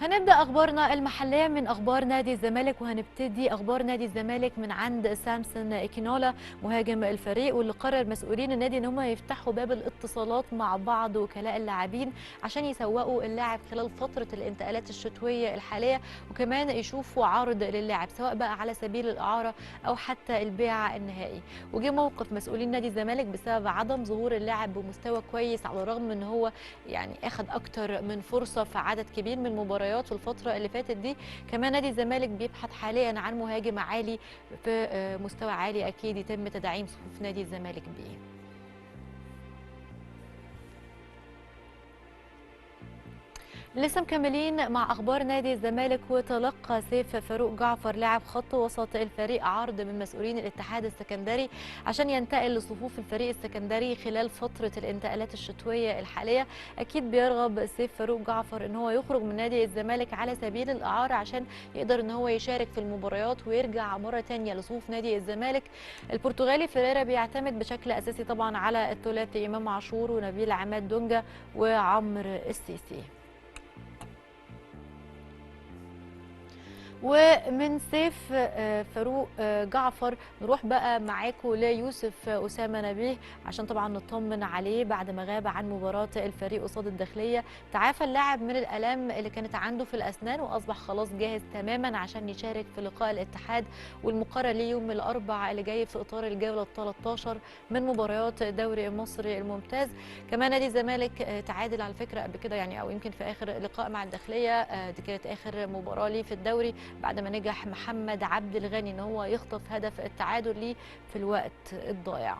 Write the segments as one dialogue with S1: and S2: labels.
S1: هنبدأ أخبارنا المحلية من أخبار نادي الزمالك، وهنبتدي أخبار نادي الزمالك من عند سامسون إيكينولا مهاجم الفريق، واللي قرر مسؤولين النادي إن هم يفتحوا باب الاتصالات مع بعض وكلاء اللاعبين عشان يسوقوا اللاعب خلال فترة الانتقالات الشتوية الحالية، وكمان يشوفوا عرض للاعب سواء بقى على سبيل الإعارة أو حتى البيع النهائي. وجه موقف مسؤولين نادي الزمالك بسبب عدم ظهور اللاعب بمستوى كويس، على الرغم من هو يعني أخذ أكتر من فرصة في عدد كبير من المباريات في الفترة اللي فاتت دي. كمان نادي الزمالك بيبحث حاليا عن مهاجم عالي في مستوى عالي أكيد يتم تدعيم صفوف نادي الزمالك بيه. لسه مكملين مع اخبار نادي الزمالك، وتلقى سيف فاروق جعفر لاعب خط وسط الفريق عرض من مسؤولين الاتحاد السكندري عشان ينتقل لصفوف الفريق السكندري خلال فتره الانتقالات الشتويه الحاليه. اكيد بيرغب سيف فاروق جعفر ان هو يخرج من نادي الزمالك على سبيل الاعاره عشان يقدر ان هو يشارك في المباريات ويرجع مره ثانيه لصفوف نادي الزمالك. البرتغالي فيريرا بيعتمد بشكل اساسي طبعا على الثلاثي امام عاشور ونبيل عماد دونجا وعمرو السيسي. ومن سيف فاروق جعفر نروح بقى معاكم ليوسف أسامة نبيه عشان طبعا نطمن عليه بعد ما غاب عن مباراة الفريق قصاد الداخلية. تعافى اللاعب من الآلام اللي كانت عنده في الأسنان وأصبح خلاص جاهز تماما عشان يشارك في لقاء الاتحاد والمقرر ليه يوم الأربعاء اللي جاي في إطار الجولة 13 من مباريات الدوري المصري الممتاز. كمان نادي الزمالك تعادل على فكرة قبل كده يعني، أو يمكن في آخر لقاء مع الداخلية، دي كانت آخر مباراة ليه في الدوري بعد ما نجح محمد عبد الغني ان هو يخطف هدف التعادل ليه في الوقت الضائع.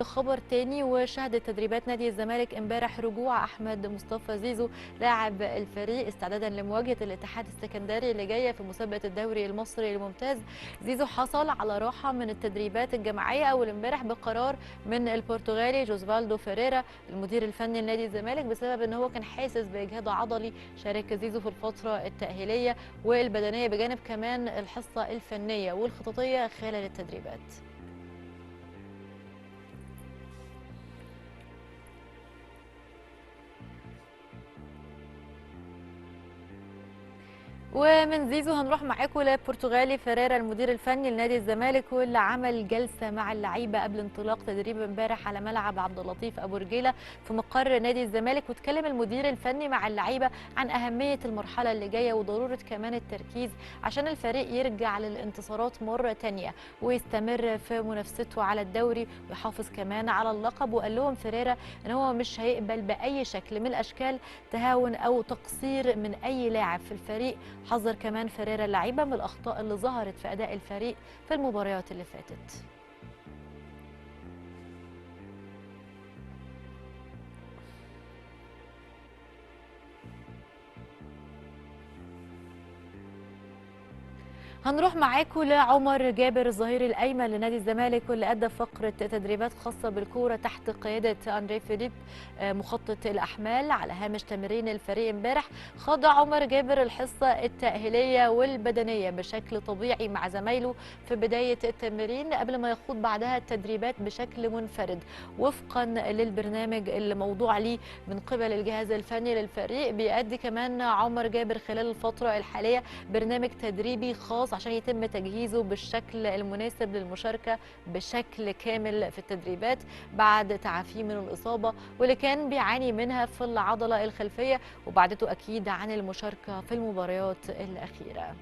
S1: خبر تاني، وشهدت تدريبات نادي الزمالك امبارح رجوع احمد مصطفى زيزو لاعب الفريق استعدادا لمواجهه الاتحاد السكندري اللي جايه في مسابقه الدوري المصري الممتاز. زيزو حصل على راحه من التدريبات الجماعيه اول امبارح بقرار من البرتغالي جوزفالدو فيريرا المدير الفني لنادي الزمالك بسبب ان هو كان حاسس باجهاد عضلي. شارك زيزو في الفتره التاهيليه والبدنيه بجانب كمان الحصه الفنيه والخططيه خلال التدريبات. ومن زيزو هنروح معاكم لبرتغالي فيريرا المدير الفني لنادي الزمالك، واللي عمل جلسه مع اللعيبه قبل انطلاق تدريب امبارح على ملعب عبد اللطيف ابو رجيله في مقر نادي الزمالك. واتكلم المدير الفني مع اللعيبه عن اهميه المرحله اللي جايه وضروره كمان التركيز عشان الفريق يرجع للانتصارات مره ثانيه ويستمر في منافسته على الدوري ويحافظ كمان على اللقب. وقال لهم فيريرا ان هو مش هيقبل باي شكل من الاشكال تهاون او تقصير من اي لاعب في الفريق. حذر كمان فيريرا اللعيبه من الاخطاء اللي ظهرت في اداء الفريق في المباريات اللي فاتت. هنروح معاكم لعمر جابر الظهير الايمن لنادي الزمالك، واللي ادى فقره تدريبات خاصه بالكوره تحت قياده اندري فيليب مخطط الاحمال على هامش تمرين الفريق امبارح. خاض عمر جابر الحصه التاهيليه والبدنيه بشكل طبيعي مع زمايله في بدايه التمرين قبل ما يخوض بعدها التدريبات بشكل منفرد وفقا للبرنامج الموضوع ليه من قبل الجهاز الفني للفريق. بيؤدي كمان عمر جابر خلال الفتره الحاليه برنامج تدريبي خاص عشان يتم تجهيزه بالشكل المناسب للمشاركة بشكل كامل في التدريبات بعد تعافيه من الإصابة واللي كان بيعاني منها في العضلة الخلفية، وبعدته أكيد عن المشاركة في المباريات الأخيرة.